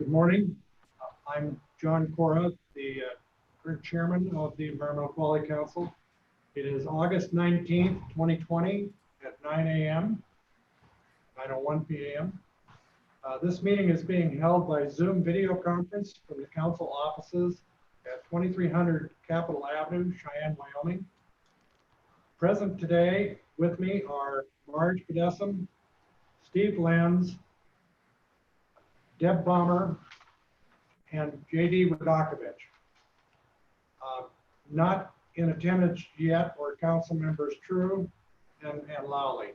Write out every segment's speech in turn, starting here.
Good morning. I'm John Cora, the current chairman of the Environmental Quality Council. It is August 19th, 2020 at 9 a.m., 9:01 p.m. This meeting is being held by Zoom video conference from the council offices at 2300 Capitol Avenue, Cheyenne, Wyoming. Present today with me are Marge Bedessem, Steve Lenz, Deb Bomber, and JD Wodakovich. Not in attendance yet are council members True and Lowley.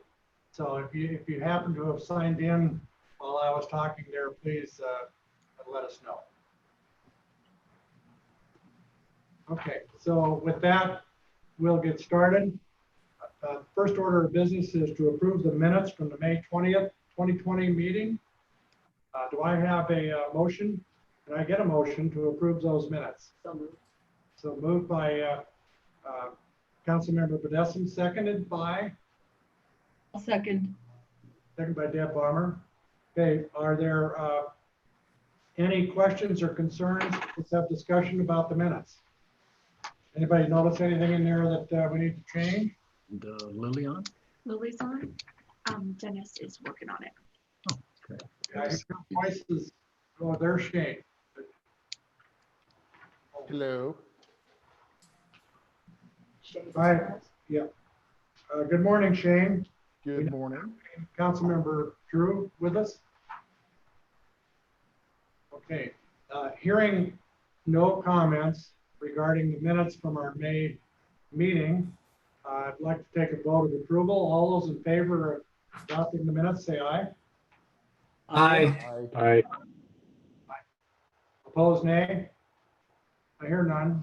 So if you happen to have signed in while I was talking there, please let us know. Okay, so with that, we'll get started. First order of business is to approve the minutes from the May 20th, 2020 meeting. Do I have a motion? Can I get a motion to approve those minutes? So moved. So moved by Councilmember Bedessem, seconded by? I'll second. Seconded by Deb Bomber. Okay, are there any questions or concerns? Let's have discussion about the minutes. Anybody notice anything in there that we need to change? Lily on? Lily's on. Dennis is working on it. Oh, okay. I hear voices. Oh, there's Shane. Hello. Hi. Yeah. Good morning, Shane. Good morning. Councilmember Drew with us. Okay. Hearing no comments regarding the minutes from our May meeting, I'd like to take a vote of approval. All those in favor of adopting the minutes, say aye. Aye. Aye. Opposed, nay? I hear none.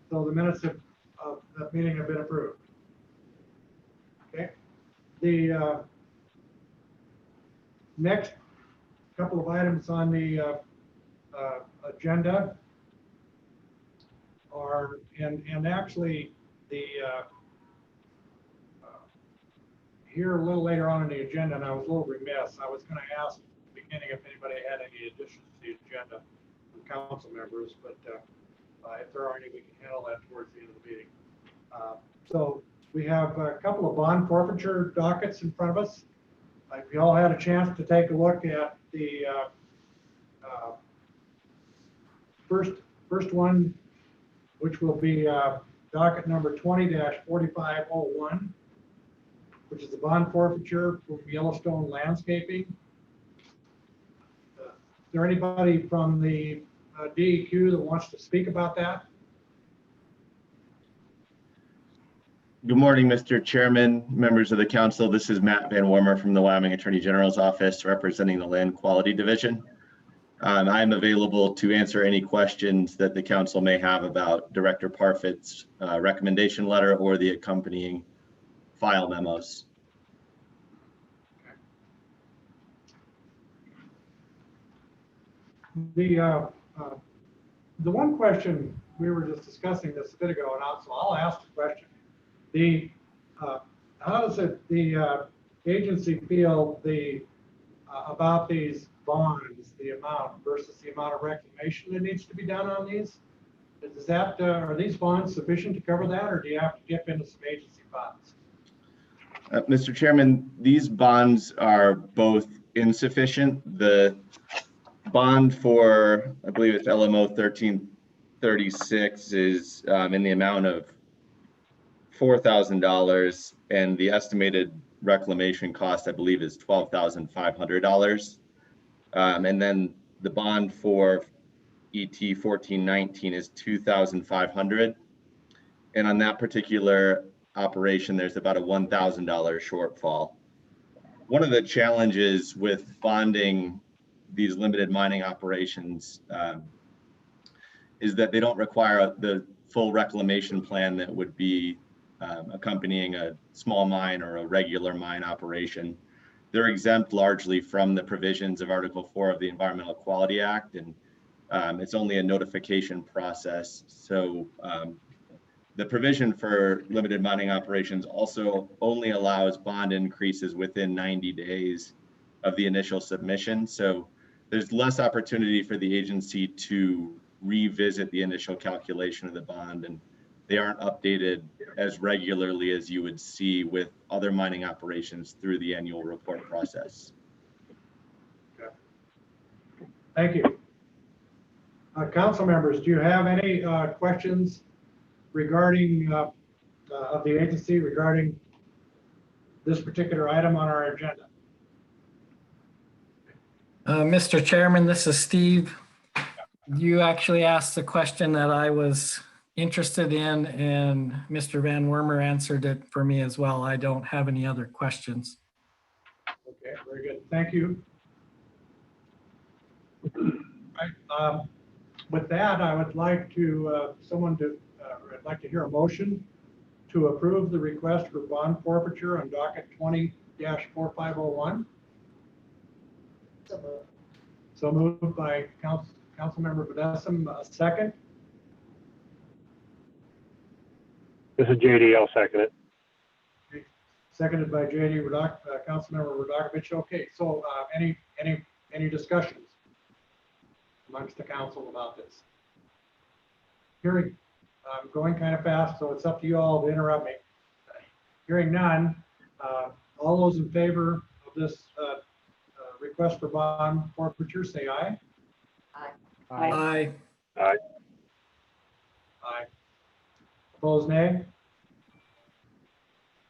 So the minutes of that meeting have been approved. Okay. The next couple of items on the agenda are, and actually the here a little later on in the agenda, and I was a little remiss. I was going to ask at the beginning if anybody had any additions to the agenda from council members, but if there are any, we can handle that towards the end of the meeting. So we have a couple of bond forfeiture dockets in front of us. If you all had a chance to take a look at the first one, which will be docket number 20-4501, which is the bond forfeiture for Yellowstone Landscaping. Is there anybody from the DEQ that wants to speak about that? Good morning, Mr. Chairman, members of the council. This is Matt Van Warmer from the Wyoming Attorney General's office representing the Land Quality Division. I'm available to answer any questions that the council may have about Director Parfit's recommendation letter or the accompanying file memos. The one question, we were just discussing this a bit ago, and so I'll ask the question. How does the agency feel about these bonds, the amount versus the amount of reclamation that needs to be done on these? Is that are these bonds sufficient to cover that, or do you have to dip into some agency funds? Mr. Chairman, these bonds are both insufficient. The bond for, I believe it's LMO 1336 is in the amount of $4,000, and the estimated reclamation cost, I believe, is $12,500. And then the bond for ET 1419 is $2,500. And on that particular operation, there's about a $1,000 shortfall. One of the challenges with bonding these limited mining operations is that they don't require the full reclamation plan that would be accompanying a small mine or a regular mine operation. They're exempt largely from the provisions of Article 4 of the Environmental Quality Act, and it's only a notification process. So the provision for limited mining operations also only allows bond increases within 90 days of the initial submission. So there's less opportunity for the agency to revisit the initial calculation of the bond, and they aren't updated as regularly as you would see with other mining operations through the annual report process. Thank you. Council members, do you have any questions regarding of the agency regarding this particular item on our agenda? Mr. Chairman, this is Steve. You actually asked the question that I was interested in, and Mr. Van Wormer answered it for me as well. I don't have any other questions. Okay, very good. Thank you. Right, with that, I would like to I'd like to hear a motion to approve the request for bond forfeiture on docket 20-4501. So moved by Councilmember Vadesum. Second. This is JD. I'll second it. Seconded by JD Councilmember Radokovich. Okay, so any discussions amongst the council about this? Hearing, I'm going kind of fast, so it's up to you all to interrupt me. Hearing none, all those in favor of this request for bond forfeiture, say aye. Aye. Aye. Aye. Opposed, nay?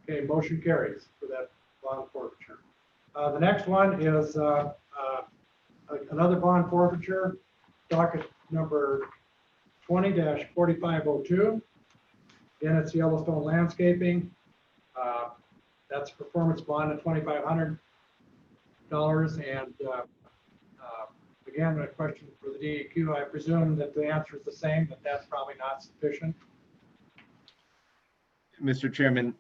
Okay, motion carries for that bond forfeiture. The next one is another bond forfeiture, docket number 20-4502. Again, it's Yellowstone Landscaping. That's a performance bond of $2,500. And again, a question for the DEQ. I presume that the answer is the same, but that's probably not sufficient. Mr. Chairman,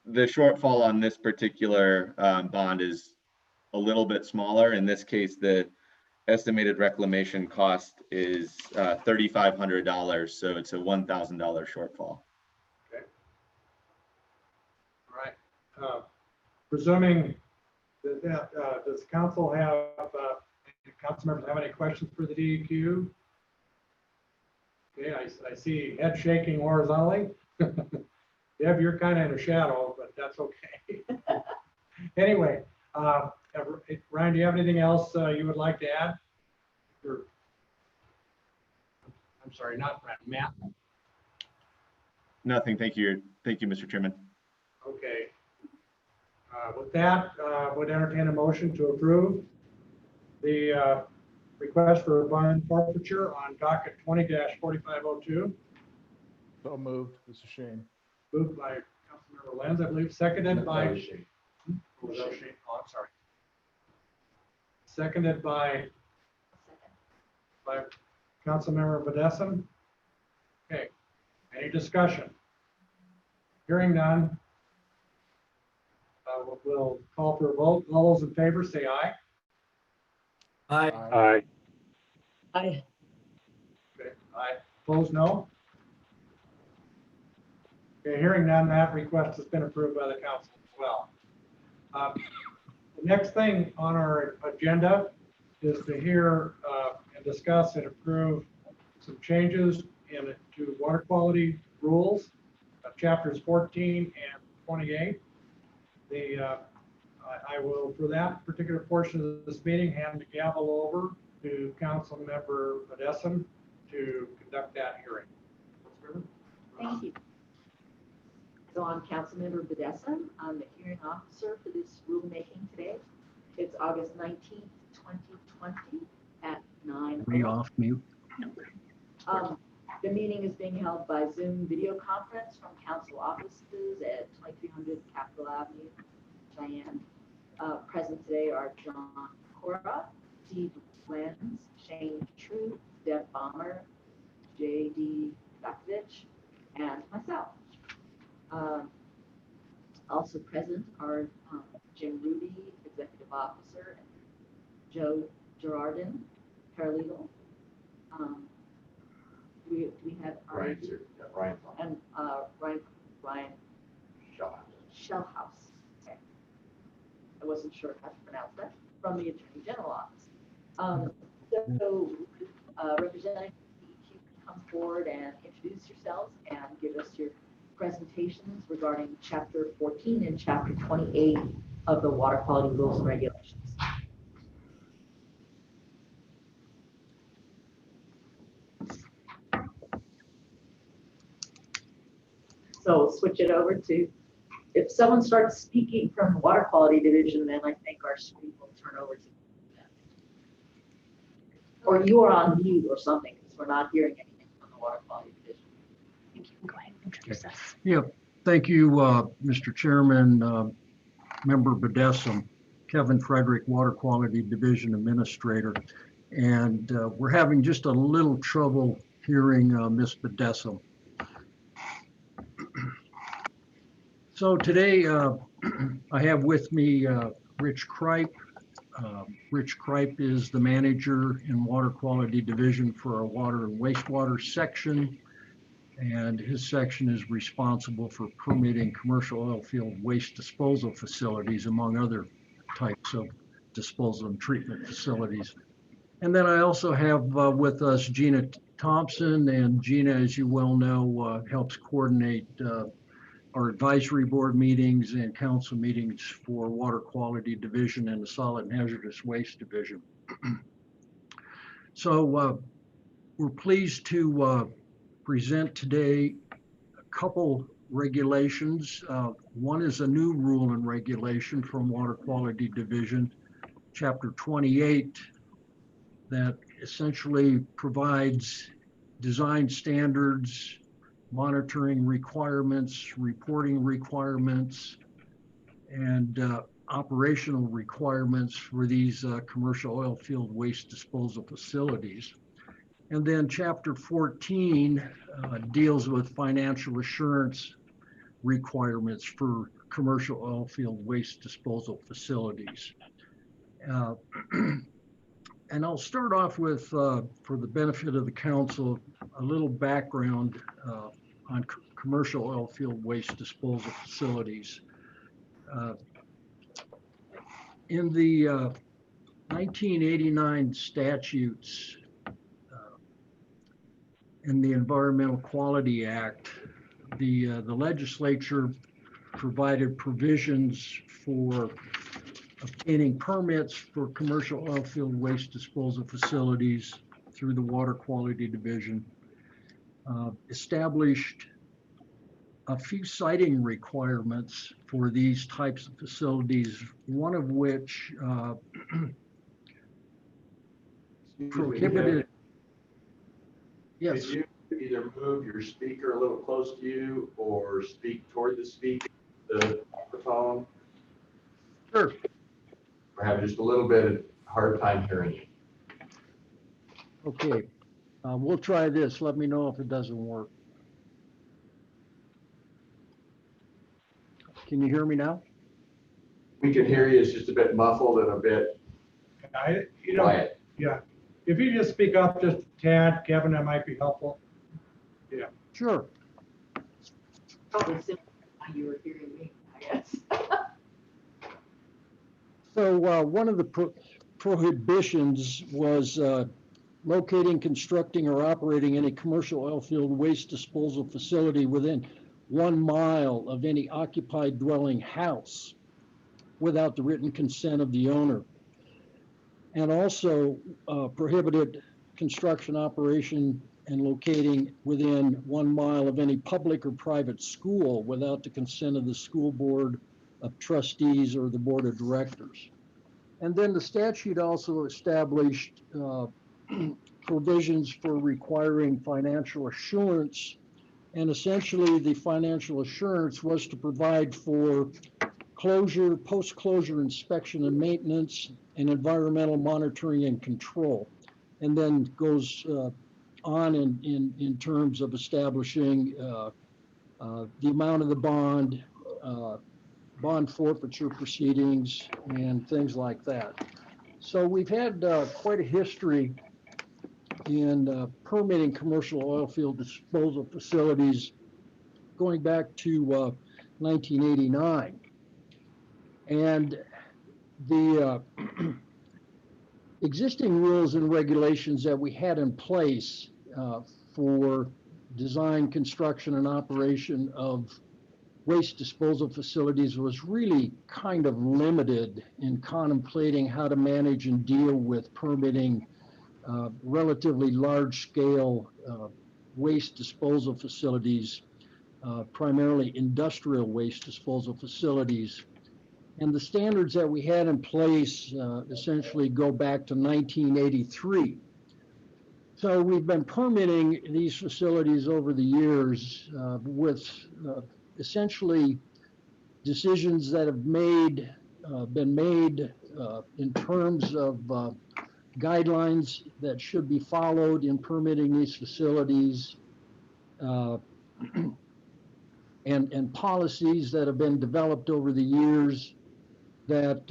the shortfall on this particular bond is a little bit smaller. In this case, the estimated reclamation cost is $3,500, so it's a $1,000 shortfall. Okay. All right. Presuming that, does council have, council members have any questions for the DEQ? Okay, I see head shaking horizontally. Deb, you're kind of in a shadow, but that's okay. Anyway, Ryan, do you have anything else you would like to add? Or, I'm sorry, not Ryan, Matt. Nothing. Thank you. Thank you, Mr. Chairman. Okay. With that, would entertain a motion to approve the request for a bond forfeiture on docket 20-4502. So moved. This is Shane. Moved by Councilmember Lenz, I believe, seconded by. Oh, I'm sorry. Seconded by Councilmember Vadesum. Okay, any discussion? Hearing none. We'll call for a vote. All those in favor say aye. Aye. Aye. Aye. Okay, aye. Opposed, no. Okay, hearing none, that request has been approved by the council as well. The next thing on our agenda is to hear and discuss and approve some changes to water quality rules, chapters 14 and 28. I will, for that particular portion of this meeting, hand the gavel over to Councilmember Vadesum to conduct that hearing. Thank you. So I'm Councilmember Vadesum. I'm the hearing officer for this rulemaking today. It's August 19th, 2020 at 9. Are you off mute? The meeting is being held by Zoom video conference from council offices at 2300 Capitol Avenue, Cheyenne. Present today are John Cora, Steve Lenz, Shane True, Deb Bomber, JD Rakovich, and myself. Also present are Jim Ruby, Executive Officer, and Joe Gerardin, Paralegal. We have Ryan and Ryan Shellhouse. Okay. I wasn't sure how to pronounce that, from the Attorney General Office. So, Representative EQ, come forward and introduce yourselves and give us your presentations regarding Chapter 14 and Chapter 28 of the Water Quality Rules and Regulations. So switch it over to, if someone starts speaking from Water Quality Division, then I think our screen will turn over to them. Or you are on mute or something, because we're not hearing anything from the Water Quality Division. I think you can go ahead and introduce us. Yeah, thank you, Mr. Chairman, Member Bedessum, Kevin Frederick, Water Quality Division Administrator. And we're having just a little trouble hearing Ms. Bedessum. So today I have with me Rich Kripe. Rich Kripe is the manager in Water Quality Division for our water and wastewater section. And his section is responsible for permitting commercial oil field waste disposal facilities, among other types of disposal and treatment facilities. And then I also have with us Gina Thompson, and Gina, as you well know, helps coordinate our advisory board meetings and council meetings for Water Quality Division and the Solid and Hazardous Waste Division. So we're pleased to present today a couple regulations. One is a new rule and regulation from Water Quality Division, Chapter 28, that essentially provides design standards, monitoring requirements, reporting requirements, and operational requirements for these commercial oil field waste disposal facilities. And then Chapter 14 deals with financial assurance requirements for commercial oil field waste disposal facilities. And I'll start off with, for the benefit of the council, a little background on commercial oil field waste disposal facilities. In the 1989 statutes, in the Environmental Quality Act, the legislature provided provisions for obtaining permits for commercial oil field waste disposal facilities through the Water Quality Division, established a few siting requirements for these types of facilities, one of which prohibited. Yes. Could you either move your speaker a little close to you or speak toward the microphone? Sure. We're having just a little bit of hard time hearing you. Okay, we'll try this. Let me know if it doesn't work. Can you hear me now? We can hear you. It's just a bit muffled and a bit quiet. Yeah. If you just speak up just a tad, Kevin, that might be helpful. Yeah. Sure. Probably similar to how you were hearing me, I guess. So one of the prohibitions was locating, constructing, or operating any commercial oil field waste disposal facility within 1 mile of any occupied dwelling house without the written consent of the owner. And also prohibited construction, operation, and locating within 1 mile of any public or private school without the consent of the school board of trustees or the board of directors. And then the statute also established provisions for requiring financial assurance. And essentially the financial assurance was to provide for closure, post-closure inspection and maintenance, and environmental monitoring and control. And then goes on in terms of establishing the amount of the bond, bond forfeiture proceedings, and things like that. So we've had quite a history in permitting commercial oil field disposal facilities going back to 1989. And the existing rules and regulations that we had in place for design, construction, and operation of waste disposal facilities was really kind of limited in contemplating how to manage and deal with permitting relatively large-scale waste disposal facilities, primarily industrial waste disposal facilities. And the standards that we had in place essentially go back to 1983. So we've been permitting these facilities over the years with essentially decisions that have been made in terms of guidelines that should be followed in permitting these facilities, and policies that have been developed over the years that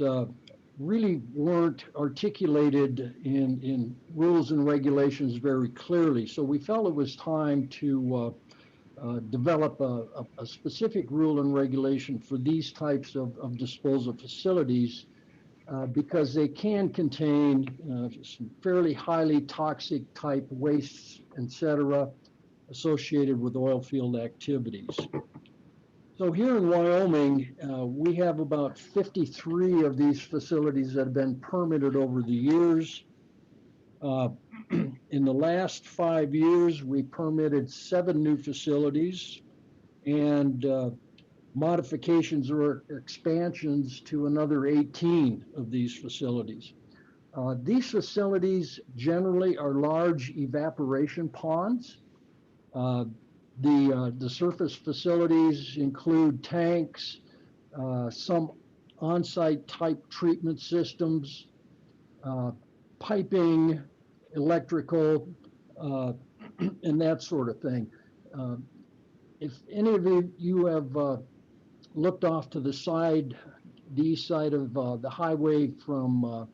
really weren't articulated in rules and regulations very clearly. So we felt it was time to develop a specific rule and regulation for these types of disposal facilities because they can contain some fairly highly toxic type wastes, et cetera, associated with oil field activities. So here in Wyoming, we have about 53 of these facilities that have been permitted over the years. In the last 5 years, we permitted 7 new facilities and modifications or expansions to another 18 of these facilities. These facilities generally are large evaporation ponds. The surface facilities include tanks, some on-site type treatment systems, piping, electrical, and that sort of thing. If any of you have looked off to the side, the east side of the highway from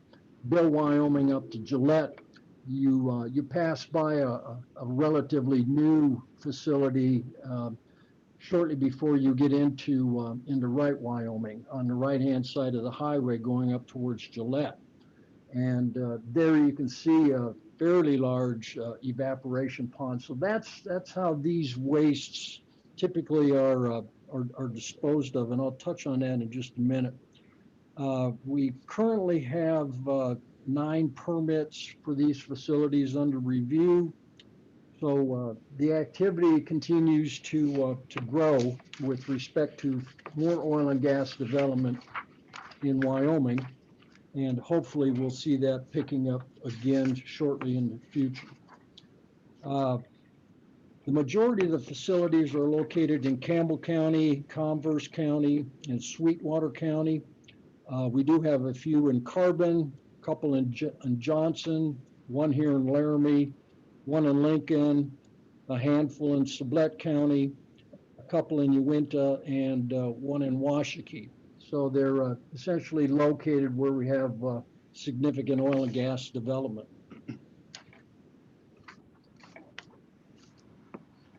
Bill, Wyoming up to Gillette, you pass by a relatively new facility shortly before you get into Wright, Wyoming, on the right-hand side of the highway going up towards Gillette. And there you can see a fairly large evaporation pond. So that's how these wastes typically are disposed of, and I'll touch on that in just a minute. We currently have 9 permits for these facilities under review. So the activity continues to grow with respect to more oil and gas development in Wyoming, and hopefully we'll see that picking up again shortly in the future. The majority of the facilities are located in Campbell County, Converse County, and Sweetwater County. We do have a few in Carbon, a couple in Johnson, one here in Laramie, one in Lincoln, a handful in Sublette County, a couple in Uinta, and one in Washakie. So they're essentially located where we have significant oil and gas development.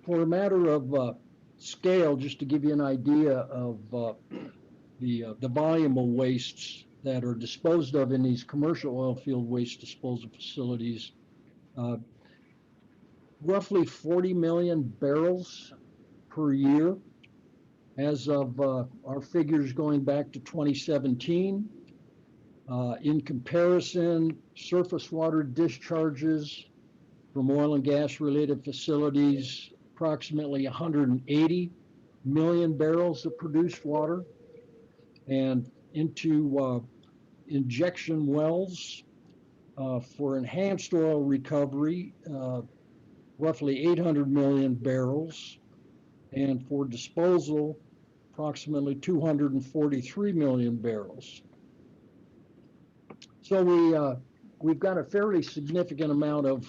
For a matter of scale, just to give you an idea of the volume of wastes that are disposed of in these commercial oil field waste disposal facilities, roughly 40 million barrels per year as of our figures going back to 2017. In comparison, surface water discharges from oil and gas related facilities, approximately 180 million barrels of produced water, and into injection wells for enhanced oil recovery, roughly 800 million barrels, and for disposal, approximately 243 million barrels. So we've got a fairly significant amount of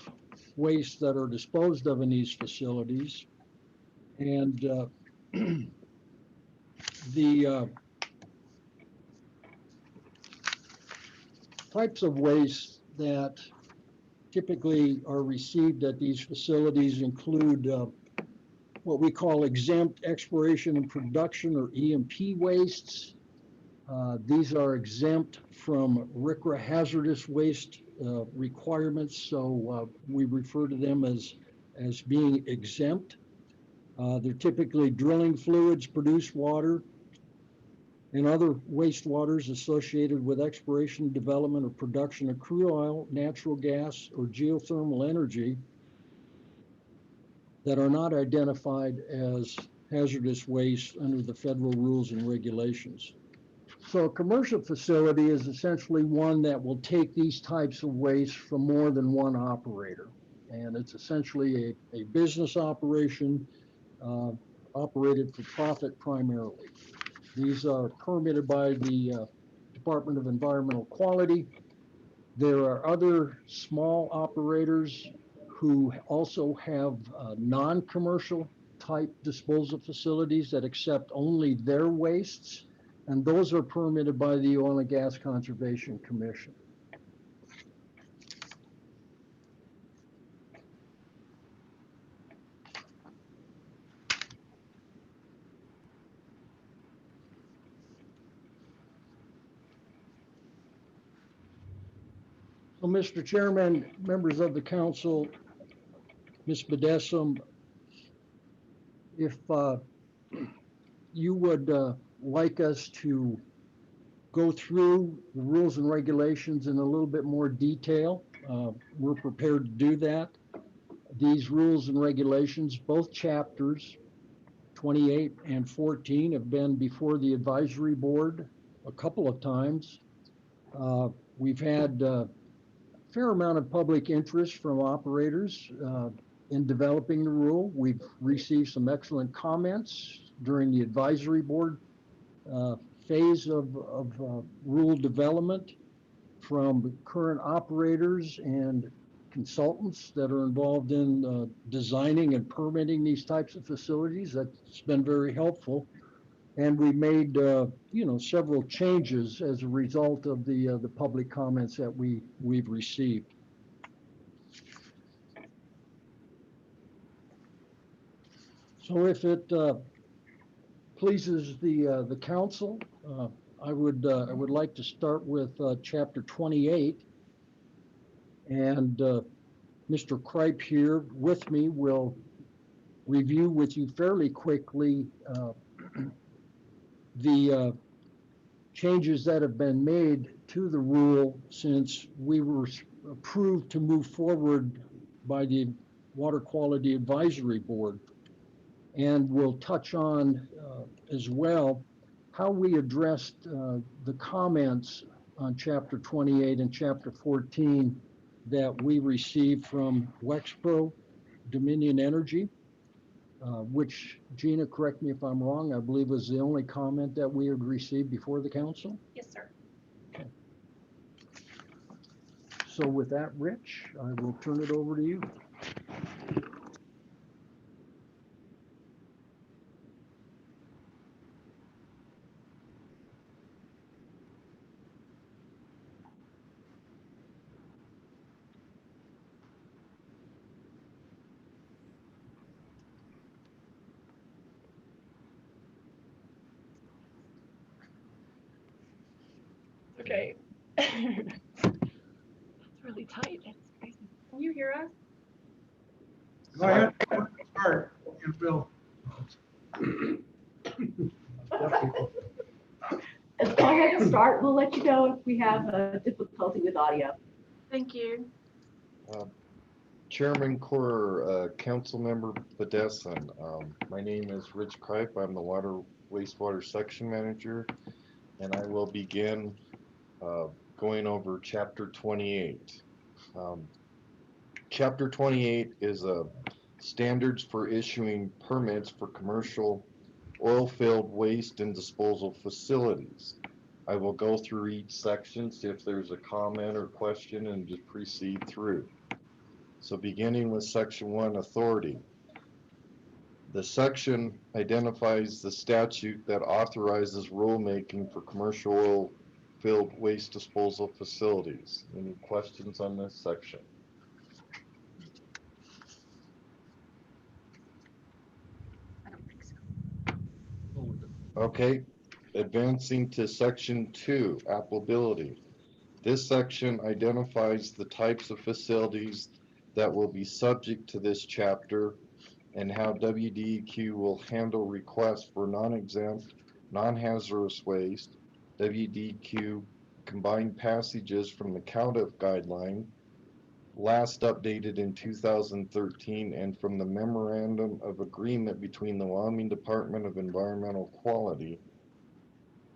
waste that are disposed of in these facilities, and the types of waste that typically are received at these facilities include what we call exempt exploration and production, or EMP wastes. These are exempt from RCRA hazardous waste requirements, so we refer to them as being exempt. They're typically drilling fluids, produced water, and other wastewaters associated with exploration, development, or production of crude oil, natural gas, or geothermal energy that are not identified as hazardous waste under the federal rules and regulations. So a commercial facility is essentially one that will take these types of waste from more than one operator. And it's essentially a business operation operated for profit primarily. These are permitted by the Department of Environmental Quality. There are other small operators who also have non-commercial type disposal facilities that accept only their wastes, and those are permitted by the Oil and Gas Conservation Commission. So, Mr. Chairman, members of the council, Ms. Bedessum, if you would like us to go through the rules and regulations in a little bit more detail, we're prepared to do that. These rules and regulations, both chapters, 28 and 14, have been before the advisory board a couple of times. We've had a fair amount of public interest from operators in developing the rule. We've received some excellent comments during the advisory board phase of rule development from current operators and consultants that are involved in designing and permitting these types of facilities. That's been very helpful. And we made, several changes as a result of the public comments that we've received. So if it pleases the council, I would like to start with chapter 28, and Mr. Kripe here with me will review with you fairly quickly the changes that have been made to the rule since we were approved to move forward by the Water Quality Advisory Board. And we'll touch on as well how we addressed the comments on chapter 28 and chapter 14 that we received from Wexpro Dominion Energy, which, Gina, correct me if I'm wrong, I believe was the only comment that we had received before the council. Yes, sir. Okay. So with that, Rich, I will turn it over to you. Okay. It's really tight. It's crazy. Can you hear us? Go ahead, start, and Bill. Let's go ahead and start. We'll let you know if we have difficulty with audio. Thank you. Chairman Corr, Councilmember Bedessum, my name is Rich Kripe. I'm the Water Wastewater Section Manager, and I will begin going over Chapter 28. Chapter 28 is standards for issuing permits for commercial oil-filled waste and disposal facilities. I will go through each section, see if there's a comment or question, and just proceed through. So beginning with Section 1, Authority. The section identifies the statute that authorizes rulemaking for commercial oil-filled waste disposal facilities. Any questions on this section? I don't think so. Okay. Advancing to section 2, applicability. This section identifies the types of facilities that will be subject to this chapter and how WDEQ will handle requests for non-exempt, non-hazardous waste. WDEQ combined passages from the CalDEF guideline, last updated in 2013, and from the Memorandum of Agreement between the Wyoming Department of Environmental Quality,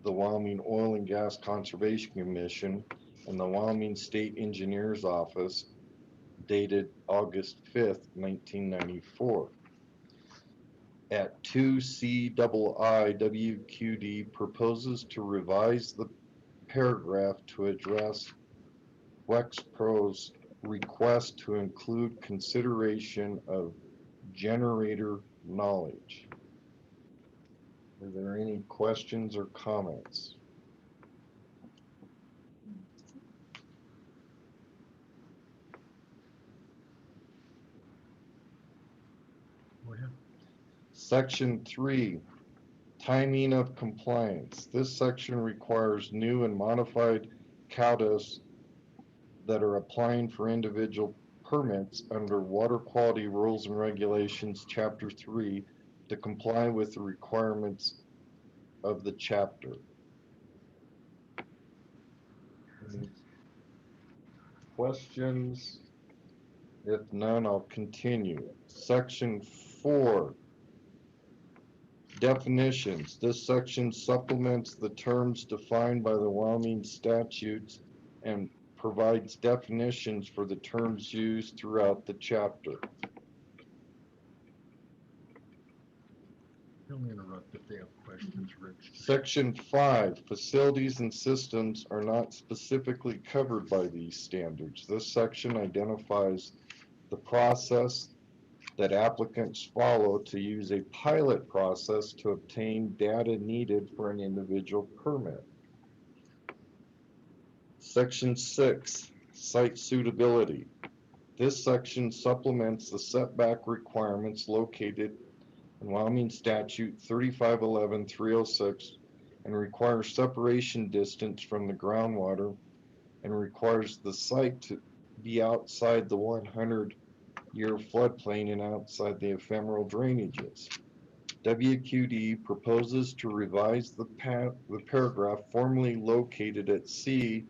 the Wyoming Oil and Gas Conservation Commission, and the Wyoming State Engineer's Office, dated August 5th, 1994. At 2CII, WQD proposes to revise the paragraph to address Wexpro's request to include consideration of generator knowledge. Are there any questions or comments? Go ahead. Section 3, timing of compliance. This section requires new and modified CAUDAs that are applying for individual permits under Water Quality Rules and Regulations, Chapter 3, to comply with the requirements of the chapter. Any questions? If none, I'll continue. Section 4, definitions. This section supplements the terms defined by the Wyoming statutes and provides definitions for the terms used throughout the chapter. Don't interrupt if they have questions, Rich. Section 5, facilities and systems are not specifically covered by these standards. This section identifies the process that applicants follow to use a pilot process to obtain data needed for an individual permit. Section 6, site suitability. This section supplements the setback requirements located in Wyoming Statute 3511-306 and requires separation distance from the groundwater and requires the site to be outside the 100-year floodplain and outside the ephemeral drainages. WQD proposes to revise the paragraph formerly located at C,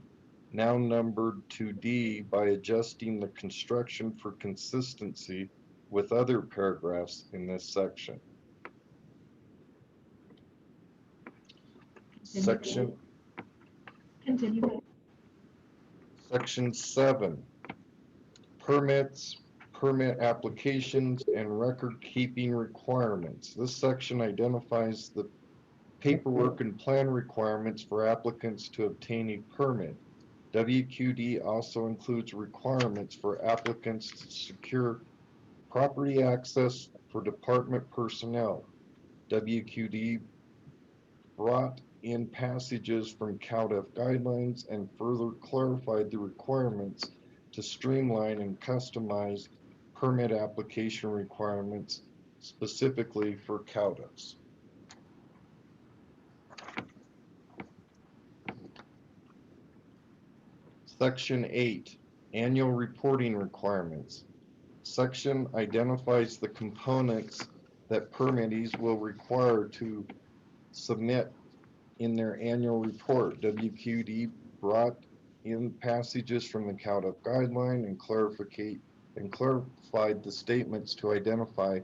now numbered to D, by adjusting the construction for consistency with other paragraphs in this section. Section Continue. Section 7, permits, permit applications, and record-keeping requirements. This section identifies the paperwork and plan requirements for applicants to obtain a permit. WQD also includes requirements for applicants to secure property access for department personnel. WQD brought in passages from CalDEF guidelines and further clarified the requirements to streamline and customize permit application requirements specifically for CalDEFs. Section 8, annual reporting requirements. Section identifies the components that permittees will require to submit in their annual report. WQD brought in passages from the CalDEF guideline and clarified the statements to identify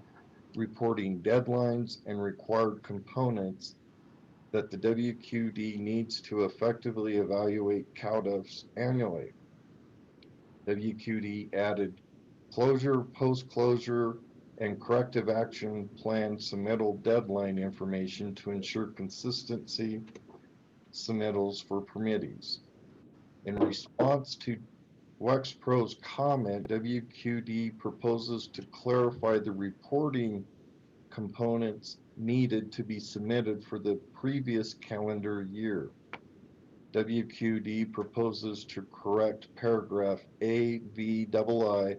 reporting deadlines and required components that the WQD needs to effectively evaluate CalDEFs annually. WQD added closure, post-closure, and corrective action plan submittal deadline information to ensure consistency submittals for permittees. In response to Wexpro's comment, WQD proposes to clarify the reporting components needed to be submitted for the previous calendar year. WQD proposes to correct paragraph AVII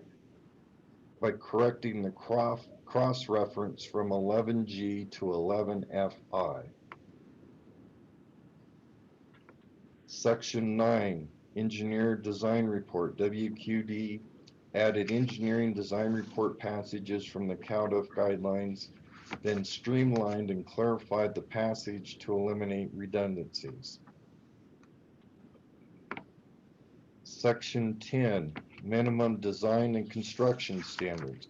by correcting the cross-reference from 11G to 11FI. Section 9, Engineer Design Report, WQD added engineering design report passages from the CalDEF guidelines, then streamlined and clarified the passage to eliminate redundancies. Section 10, Minimum Design and Construction Standards.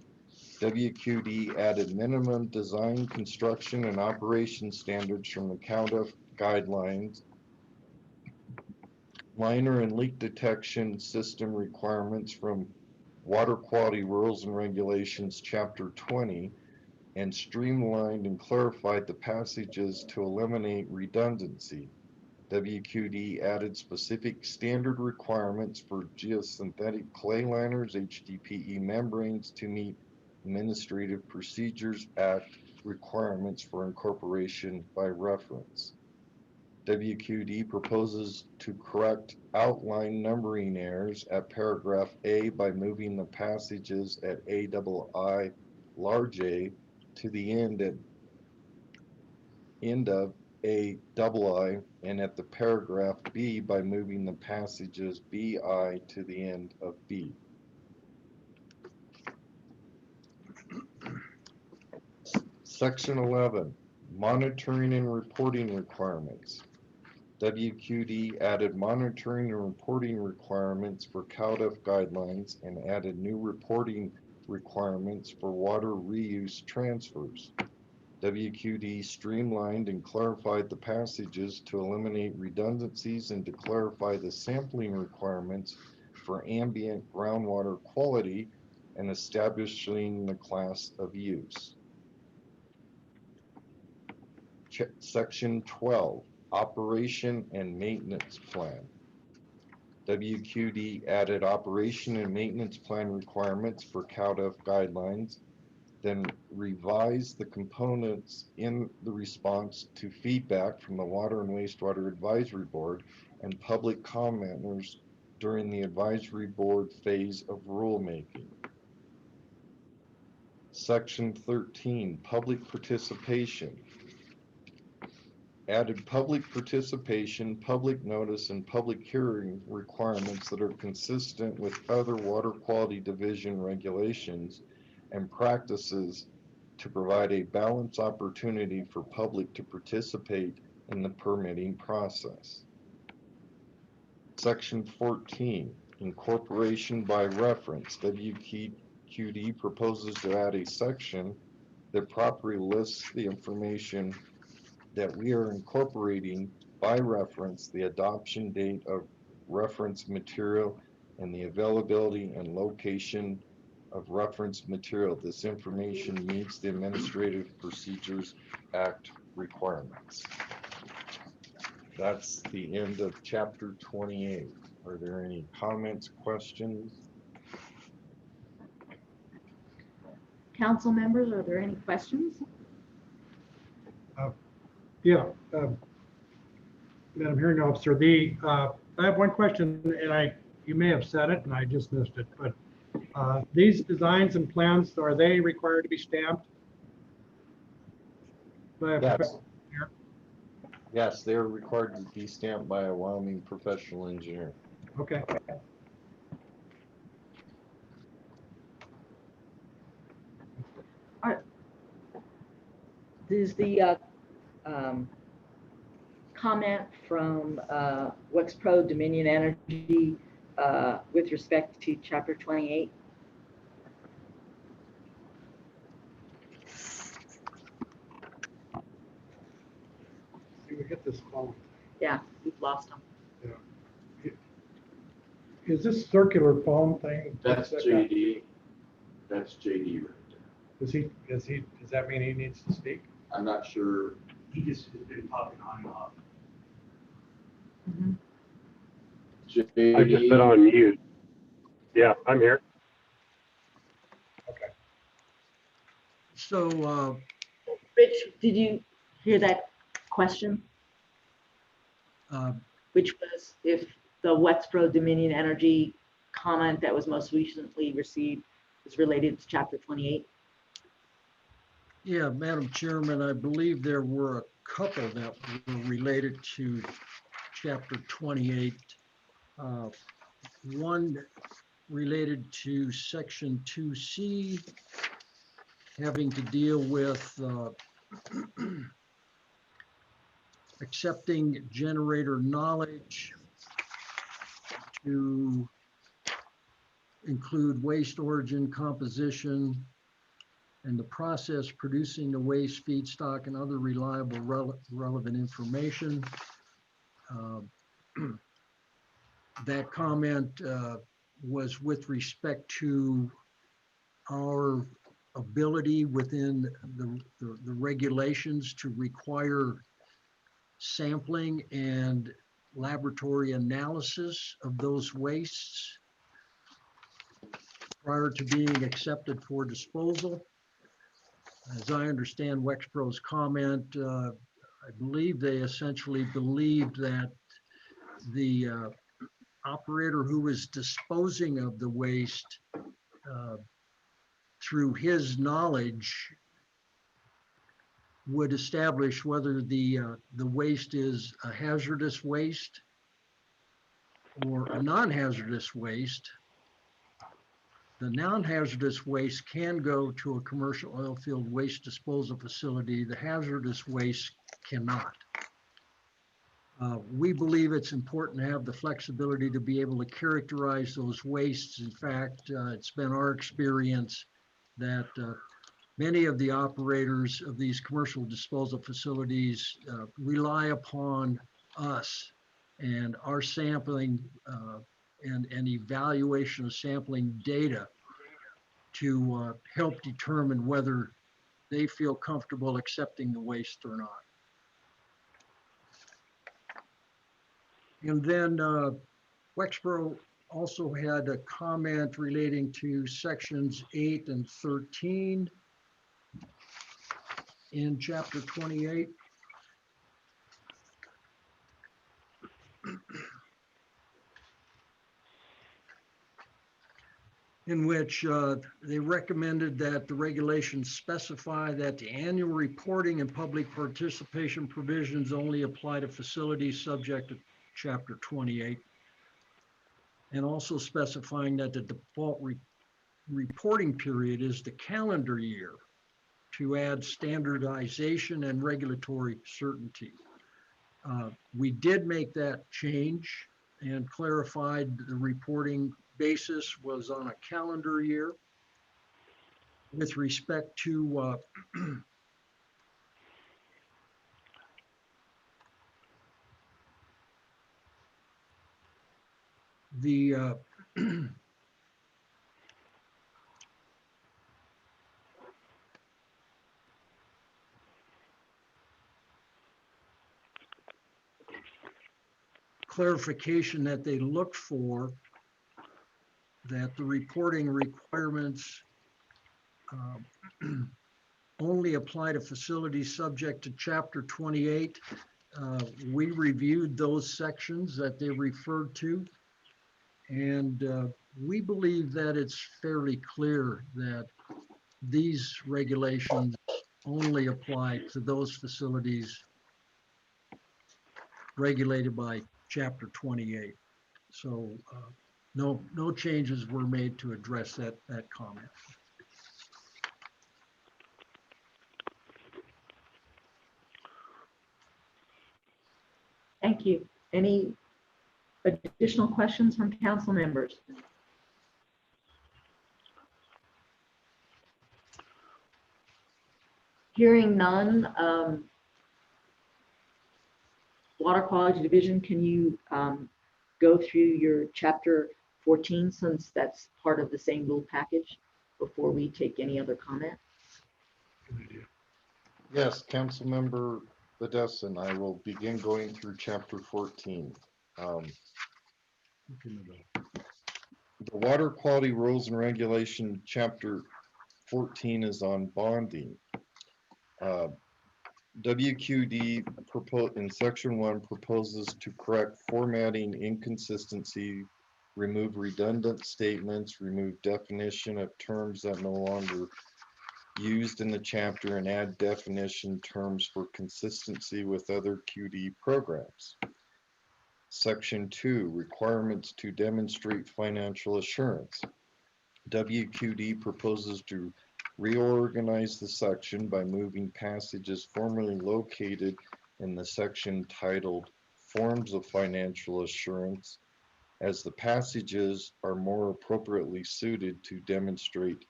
WQD added minimum design, construction, and operation standards from the CalDEF guidelines, liner and leak detection system requirements from Water Quality Rules and Regulations, Chapter 20, and streamlined and clarified the passages to eliminate redundancy. WQD added specific standard requirements for geosynthetic clay liners, HDPE membranes to meet Administrative Procedures Act requirements for incorporation by reference. WQD proposes to correct outline numbering errors at paragraph A by moving the passages at AII large A to the end of AII, and at the paragraph B by moving the passages BI to the end of B. Section 11, Monitoring and Reporting Requirements. WQD added monitoring and reporting requirements for CalDEF guidelines and added new reporting requirements for water reuse transfers. WQD streamlined and clarified the passages to eliminate redundancies and to clarify the sampling requirements for ambient groundwater quality and establishing the class of use. Section 12, Operation and Maintenance Plan. WQD added operation and maintenance plan requirements for CalDEF guidelines, then revised the components in the response to feedback from the Water and Wastewater Advisory Board and public commenters during the advisory board phase of rulemaking. Section 13, Public Participation. Added public participation, public notice, and public hearing requirements that are consistent with other Water Quality Division regulations and practices to provide a balanced opportunity for public to participate in the permitting process. Section 14, Incorporation by Reference. WQD proposes to add a section that properly lists the information that we are incorporating by reference, the adoption date of reference material, and the availability and location of reference material. This information meets the Administrative Procedures Act requirements. That's the end of chapter 28. Are there any comments, questions? Council members, are there any questions? Yeah, Madam Hearing Officer, I have one question, and you may have said it and I just missed it, but these designs and plans, are they required to be stamped? By a Yes. professional engineer? Yes, they're required to be stamped by a Wyoming professional engineer. Okay. Does the comment from Wexpro Dominion Energy with respect to chapter 28? See, we get this phone. Yeah, we've lost them. Yeah. Is this circular phone thing? That's JD. That's JD right there. Does that mean he needs to speak? I'm not sure. He just has been talking on and off. Mhm. JD. I've just been on mute. Yeah, I'm here. Okay. So, Rich, did you hear that question? Which was if the Wexpro Dominion Energy comment that was most recently received is related to chapter 28? yeah, Madam Chairman, I believe there were a couple that were related to chapter 28. One related to section 2C, having to deal with accepting generator knowledge to include waste origin, composition, and the process producing the waste feedstock and other reliable relevant information. That comment was with respect to our ability within the regulations to require sampling and laboratory analysis of those wastes prior to being accepted for disposal. As I understand Wexpro's comment, I believe they essentially believed that the operator who was disposing of the waste through his knowledge would establish whether the waste is a hazardous waste or a non-hazardous waste. The non-hazardous waste can go to a commercial oil field waste disposal facility. The hazardous waste cannot. We believe it's important to have the flexibility to be able to characterize those wastes. In fact, it's been our experience that many of the operators of these commercial disposal facilities rely upon us and our sampling and evaluation of sampling data to help determine whether they feel comfortable accepting the waste or not. And then Wexpro also had a comment relating to sections 8 and 13 in chapter 28. In which they recommended that the regulations specify that the annual reporting and public participation provisions only apply to facilities subject to chapter 28. And also specifying that the default reporting period is the calendar year to add standardization and regulatory certainty. We did make that change and clarified the reporting basis was on a calendar year. With respect to the clarification that they looked for, that the reporting requirements only apply to facilities subject to chapter 28. We reviewed those sections that they referred to, and we believe that it's fairly clear that these regulations only apply to those facilities regulated by chapter 28. So no changes were made to address that comment. Thank you. Any additional questions from council members? Hearing none, Water Quality Division, can you go through your chapter 14 since that's part of the same rule package before we take any other comment? Yes, Councilmember Bedesin, I will begin going through chapter 14. The Water Quality Rules and Regulation, chapter 14 is on bonding. WQD in section 1 proposes to correct formatting inconsistency, remove redundant statements, remove definition of terms that no longer used in the chapter, and add definition terms for consistency with other QD programs. Section 2, requirements to demonstrate financial assurance. WQD proposes to reorganize the section by moving passages formerly located in the section titled Forms of Financial Assurance, as the passages are more appropriately suited to demonstration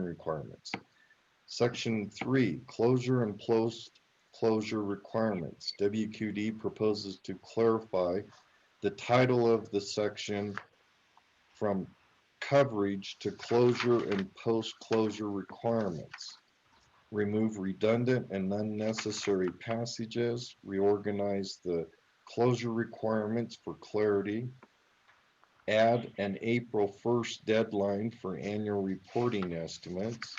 requirements. Section 3, closure and post-closure requirements. WQD proposes to clarify the title of the section from coverage to closure and post-closure requirements. Remove redundant and unnecessary passages, reorganize the closure requirements for clarity, add an April 1st deadline for annual reporting estimates,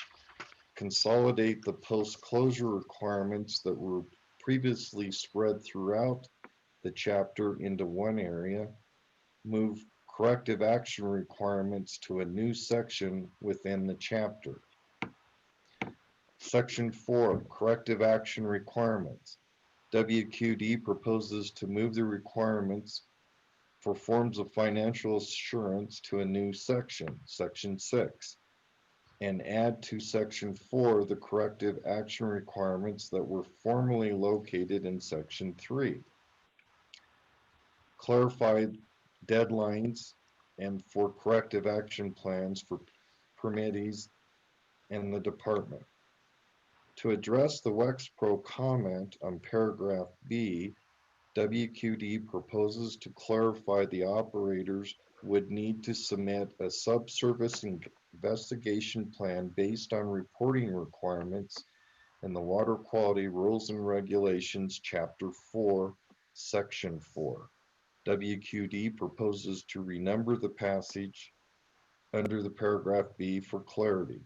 consolidate the post-closure requirements that were previously spread throughout the chapter into one area, move corrective action requirements to a new section within the chapter. Section 4, corrective action requirements. WQD proposes to move the requirements for forms of financial assurance to a new section, Section 6, and add to Section 4 the corrective action requirements that were formerly located in Section 3. Clarify deadlines and for corrective action plans for permittees and the department. To address the Wexpro comment on paragraph B, WQD proposes to clarify the operators would need to submit a subsurface investigation plan based on reporting requirements in the Water Quality Rules and Regulations, Chapter 4, Section 4. WQD proposes to renumber the passage under the paragraph B for clarity.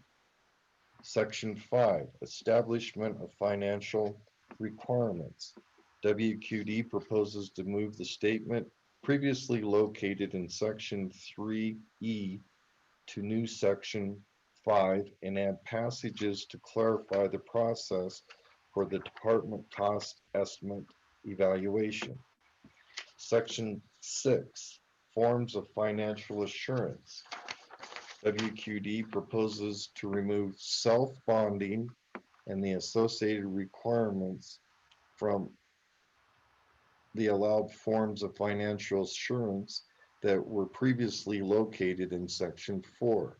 Section 5, establishment of financial requirements. WQD proposes to move the statement previously located in Section 3E to new Section 5 and add passages to clarify the process for the department cost estimate evaluation. Section 6, forms of financial assurance. WQD proposes to remove self-bonding and the associated requirements from the allowed forms of financial assurance that were previously located in Section 4.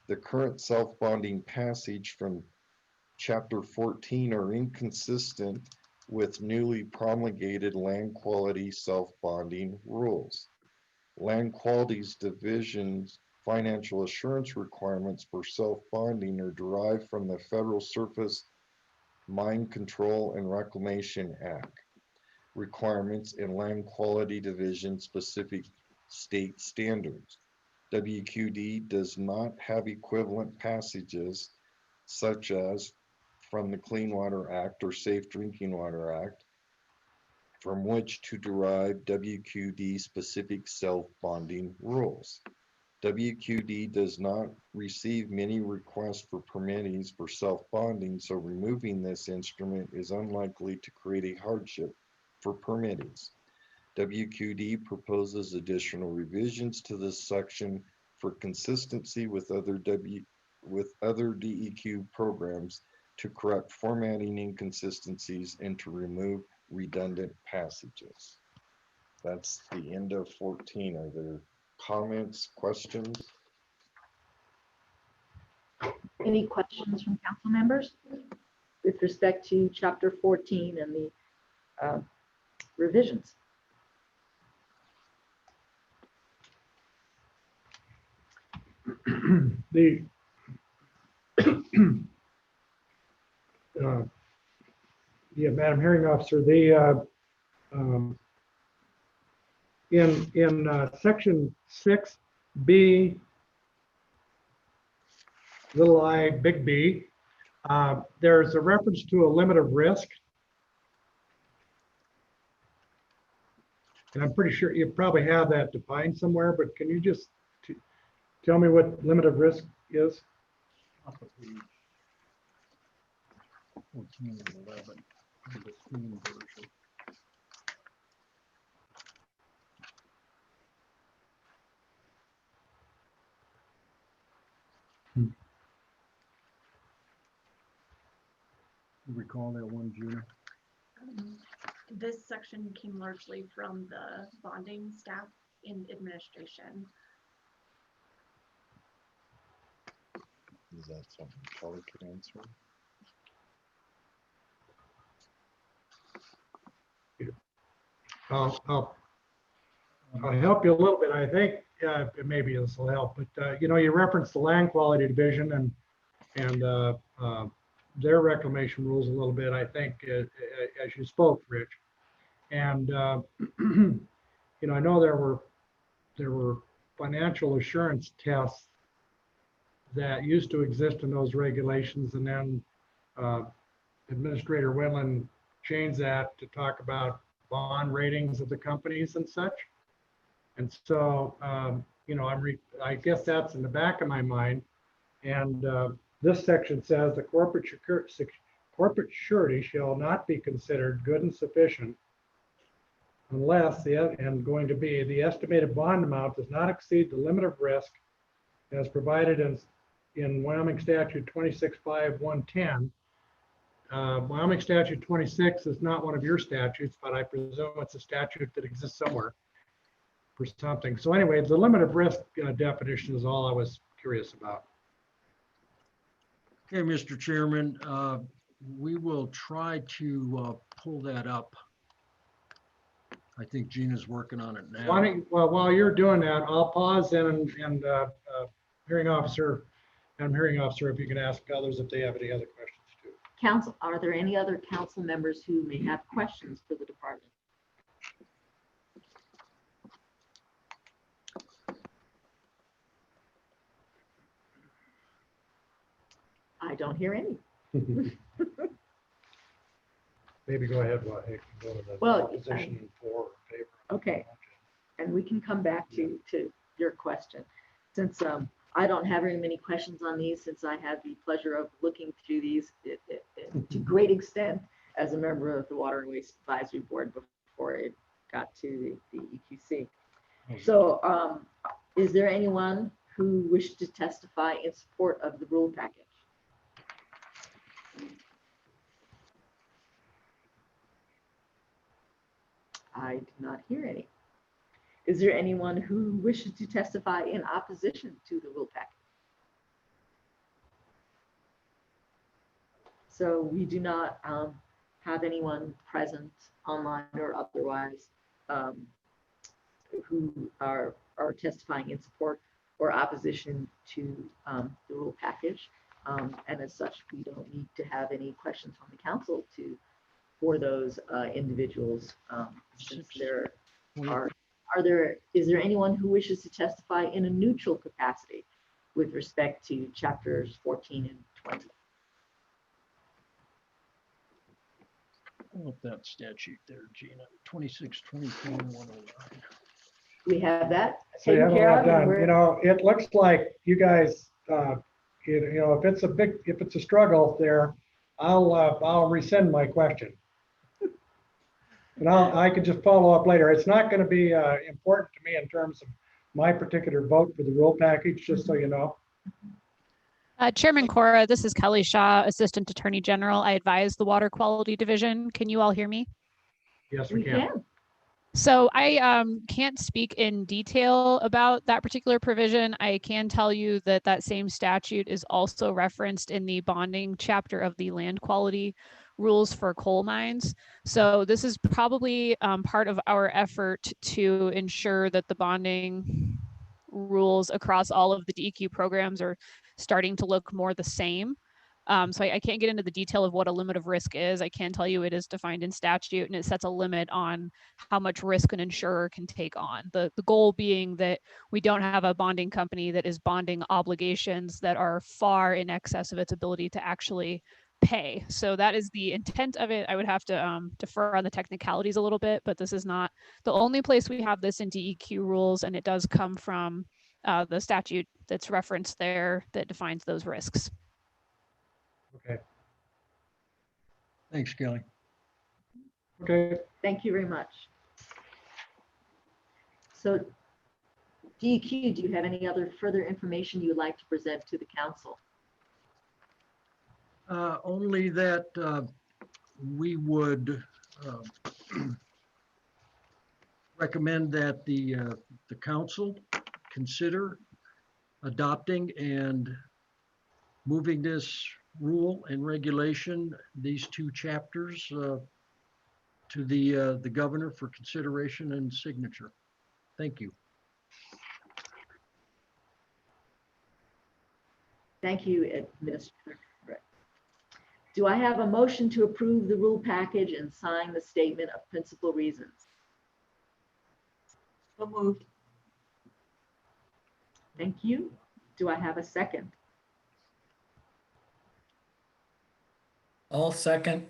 The current self-bonding passage from Chapter 14 are inconsistent with newly promulgated land quality self-bonding rules. Land Quality's division's financial assurance requirements for self-bonding are derived from the Federal Surface Mine Control and Reclamation Act requirements and Land Quality Division specific state standards. WQD does not have equivalent passages such as from the Clean Water Act or Safe Drinking Water Act from which to derive WQD specific self-bonding rules. WQD does not receive many requests for permittees for self-bonding, so removing this instrument is unlikely to create a hardship for permittees. WQD proposes additional revisions to this section for consistency with other DEQ programs to correct formatting inconsistencies and to remove redundant passages. That's the end of 14. Are there comments, questions? Any questions from council members with respect to chapter 14 and the revisions? The yeah, Madam Hearing Officer, the in section 6B, little I, big B, there's a reference to a limit of risk. And I'm pretty sure you probably have that defined somewhere, but can you just tell me what limit of risk is? Top of page 14 and 11, the screen version. You recall that one, Gina? This section came largely from the bonding staff in administration. Is that something Kelly could answer? I'll help you a little bit. I think maybe this will help, but you referenced the land quality division and their reclamation rules a little bit, I think, as you spoke, Rich. And I know there were financial assurance tests that used to exist in those regulations, and then Administrator Winland changed that to talk about bond ratings of the companies and such. And so, I guess that's in the back of my mind. And this section says the corporate surety shall not be considered good and sufficient unless the estimated bond amount does not exceed the limit of risk as provided in Wyoming Statute 26.5.110. Wyoming Statute 26 is not one of your statutes, but I presume it's a statute that exists somewhere for something. So anyway, the limit of risk definition is all I was curious about. Okay, Mr. Chairman, we will try to pull that up. I think Gina's working on it now. While you're doing that, I'll pause and hearing officer, if you can ask others if they have any other questions too. Council, are there any other council members who may have questions for the department? I don't hear any. Maybe go ahead. Go to the Well, opposition for or favor. Okay, and we can come back to your question. Since I don't have very many questions on these, since I had the pleasure of looking through these to great extent as a member of the Water and Waste Advisory Board before it got to the EQC. So is there anyone who wished to testify in support of the rule package? I did not hear any. Is there anyone who wishes to testify in opposition to the rule package? So we do not have anyone present online or otherwise who are testifying in support or opposition to the rule package. And as such, we don't need to have any questions from the council for those individuals, since there is there anyone who wishes to testify in a neutral capacity with respect to chapters 14 and 20? Pull up that statute there, Gina, 2624-109. We have that So you taken have a care lot of. done. It looks like you guys, if it's a struggle there, I'll rescind my question. And I could just follow up later. It's not going to be important to me in terms of my particular vote for the rule package, just so you know. Chairman Cora, this is Kelly Shaw, Assistant Attorney General. I advise the Water Quality Division. Can you all hear me? Yes, we can. So I can't speak in detail about that particular provision. I can tell you that that same statute is also referenced in the bonding chapter of the land quality rules for coal mines. So this is probably part of our effort to ensure that the bonding rules across all of the DEQ programs are starting to look more the same. So I can't get into the detail of what a limit of risk is. I can tell you it is defined in statute, and it sets a limit on how much risk an insurer can take on. The goal being that we don't have a bonding company that is bonding obligations that are far in excess of its ability to actually pay. So that is the intent of it. I would have to defer on the technicalities a little bit, but this is not the only place we have this in DEQ rules, and it does come from the statute that's referenced there that defines those risks. Okay. Thanks, Kelly. Okay. Thank you very much. So DEQ, do you have any other further information you would like to present to the council? Only that we would recommend that the council consider adopting and moving this rule and regulation, these two chapters, to the governor for consideration and signature. Thank you. Thank you, Administrator. Do I have a motion to approve the rule package and sign the statement of principal reasons? So moved. Thank you. Do I have a second? All second.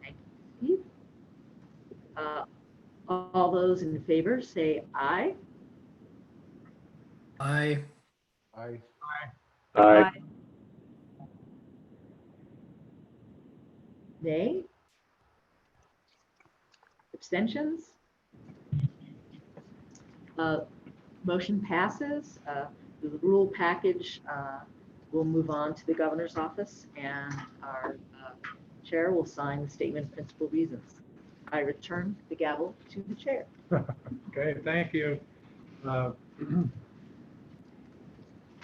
Thank you, Steve. All those in favor say aye. Aye. Aye. Aye. Nay? Abstentions? Motion passes. The rule package will move on to the governor's office, and our chair will sign the statement of principal reasons. I return the gavel to the chair. Okay, thank you.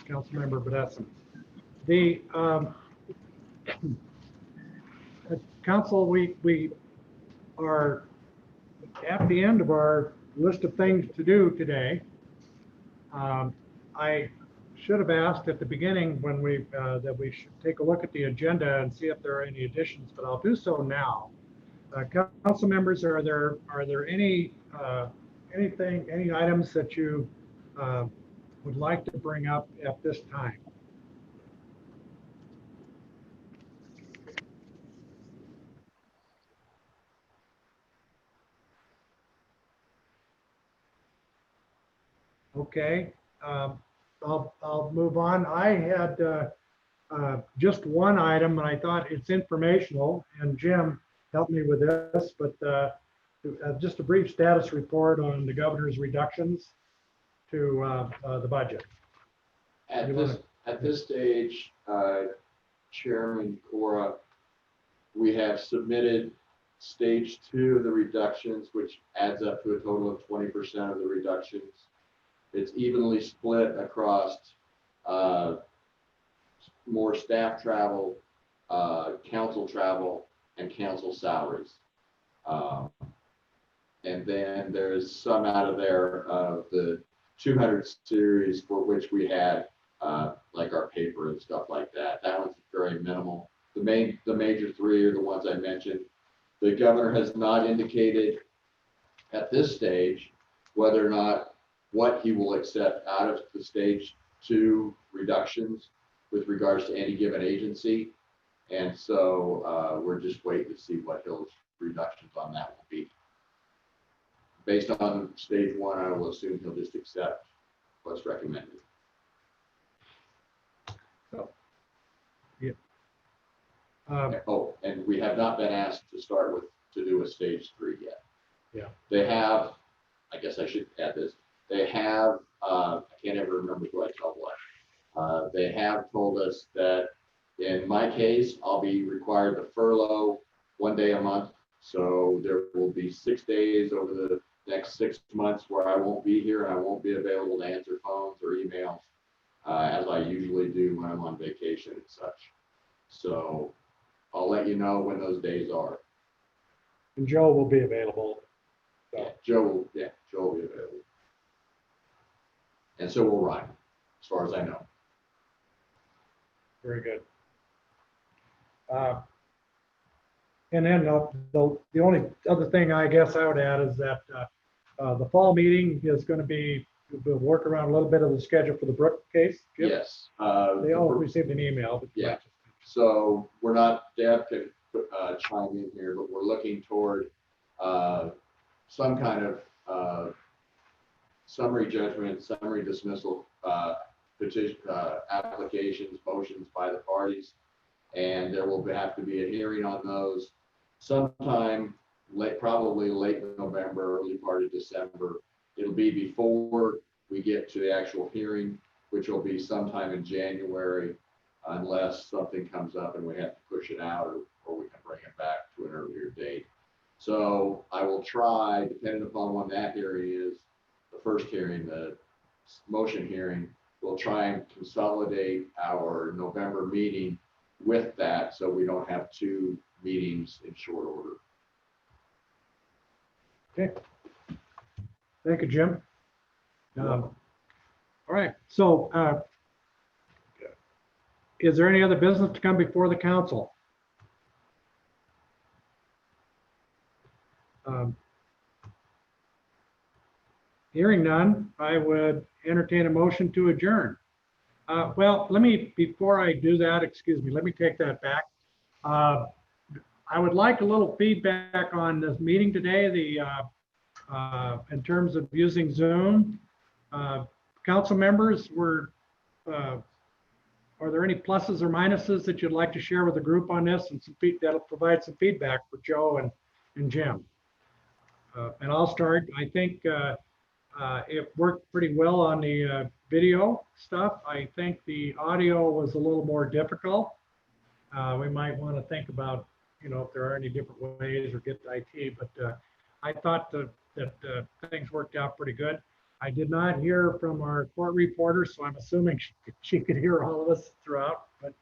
Councilmember Badesson. The council, we are at the end of our list of things to do today. I should have asked at the beginning when that we should take a look at the agenda and see if there are any additions, but I'll do so now. Council members, are there any any items that you would like to bring up at this time? Okay, I'll move on. I had just one item, and I thought it's informational, and Jim helped me with this, but just a brief status report on the governor's reductions to the budget. At this stage, Chairman Cora, we have submitted stage 2 of the reductions, which adds up to a total of 20% of the reductions. It's evenly split across more staff travel, council travel, and council salaries. And then there's some out of there of the 200 series for which we had like our paper and stuff like that. That one's very minimal. The major three are the ones I mentioned. The governor has not indicated at this stage whether or not what he will accept out of the stage 2 reductions with regards to any given agency. And so we're just waiting to see what those reductions on that will be. Based on stage 1, I will assume he'll just accept what's recommended. So, yeah. And we have not been asked to do a stage 3 yet. Yeah. They have, I guess I should add this, they have, I can't ever remember who I told what. They have told us that in my case, I'll be required to furlough 1 day a month. So there will be 6 days over the next 6 months where I won't be here and I won't be available to answer phones or emails as I usually do when I'm on vacation and such. So I'll let you know when those days are. And Joe will be available. So. Yeah, Joe will be available. And so will Ryan, as far as I know. Very good. And then the only other thing I guess I would add is that the fall meeting is going to be, we'll work around a little bit of the schedule for the Brook case. Jim? Yes. They all received an email. But yeah. So we're not, Deb can chime in here, but we're looking toward some kind of summary judgment, summary dismissal petition applications, motions by the parties. And there will have to be a hearing on those sometime probably late November, early part of December. It'll be before we get to the actual hearing, which will be sometime in January, unless something comes up and we have to push it out, or we can bring it back to an earlier date. So I will try, depending upon when that hearing is, the first hearing, the motion hearing, we'll try and consolidate our November meeting with that, so we don't have two meetings in short order. Okay. Thank you, Jim. All right, so is there any other business to come before the council? Hearing none, I would entertain a motion to adjourn. Well, before I do that, excuse me, let me take that back. I would like a little feedback on this meeting today, in terms of using Zoom. Council members, are there any pluses or minuses that you'd like to share with the group on this, and that'll provide some feedback for Joe and Jim? And I'll start. I think it worked pretty well on the video stuff. I think the audio was a little more difficult. We might want to think about, if there are any different ways, or get the IT, but I thought that things worked out pretty good. I did not hear from our court reporter, so I'm assuming she could hear all of us throughout. But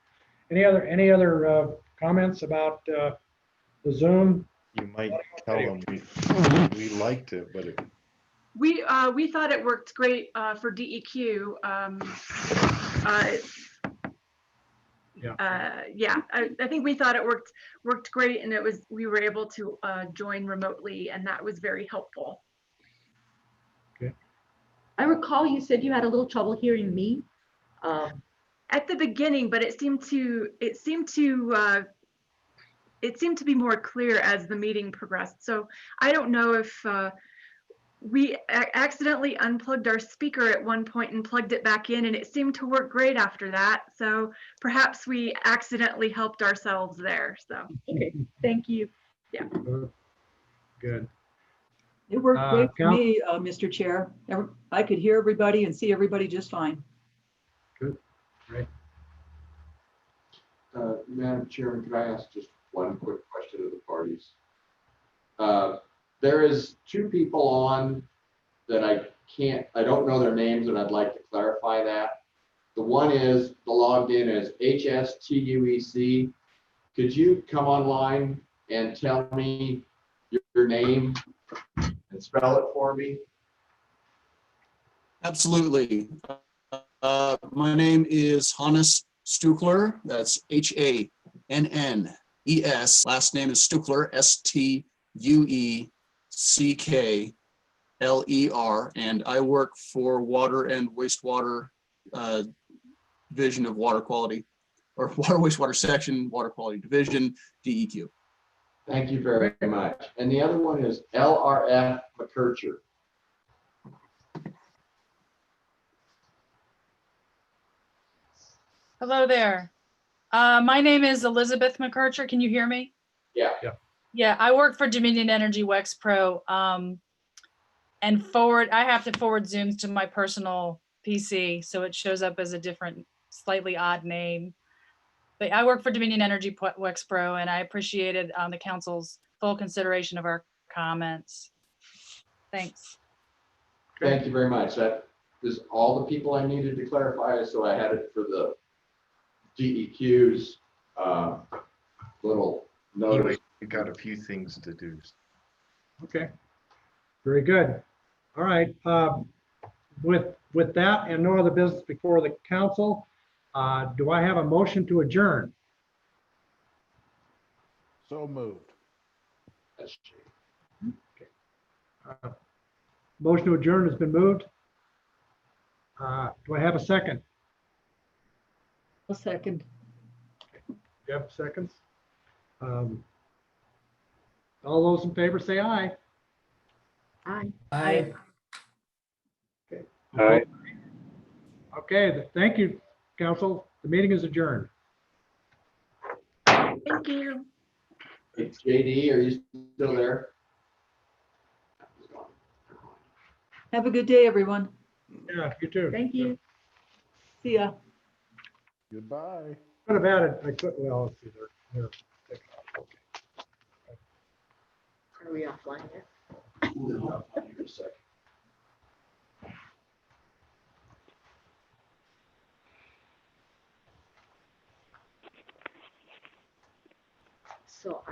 any other comments about the Zoom? You might tell them we liked it, but We thought it worked great for DEQ. I think we thought it worked great, and we were able to join remotely, and that was very helpful. Okay. I recall you said you had a little trouble hearing me. At the beginning, but it seemed to be more clear as the meeting progressed. So I don't know if we accidentally unplugged our speaker at one point and plugged it back in, and it seemed to work great after that. So perhaps we accidentally helped ourselves there. So Okay, thank you. Yeah. Good. It worked great for Count- me, Mr. Chair. I could hear everybody and see everybody just fine. Good. Right. Madam Chairman, could I ask just one quick question of the parties? There is two people on that I don't know their names, and I'd like to clarify that. The one is logged in as HSTUEC. Could you come online and tell me your name and spell it for me? Absolutely. My name is Hannes Stuckler. That's Hannes. Last name is Stuckler, Stuckler, and I work for Water and Wastewater Division of Water Quality, or Water Wastewater Section, Water Quality Division, DEQ. Thank you very much. And the other one is LRF McKercher. Hello there. My name is Elizabeth McKercher. Can you hear me? Yeah. Yeah, I work for Dominion Energy Wexpro. And I have to forward Zooms to my personal PC, so it shows up as a different, slightly odd name. But I work for Dominion Energy Wexpro, and I appreciated the council's full consideration of our comments. Thanks. Thank you very much. That is all the people I needed to clarify, so I had it for the DEQ's little notice. we got a few things to do. Okay. Very good. All right. With that and no other business before the council, do I have a motion to adjourn? So moved. Motion to adjourn has been moved. Do I have a second? A second. Yep, seconds. All those in favor say aye. Aye. Aye. Okay. Aye. Okay, thank you, council. The meeting is adjourned. Thank you. Hey, JD, are you still there? Have a good day, everyone. Yeah, you too. Thank you. See ya. Goodbye. Could have added, I could, well, let's see, they're taken off. Okay. Are we offline yet? So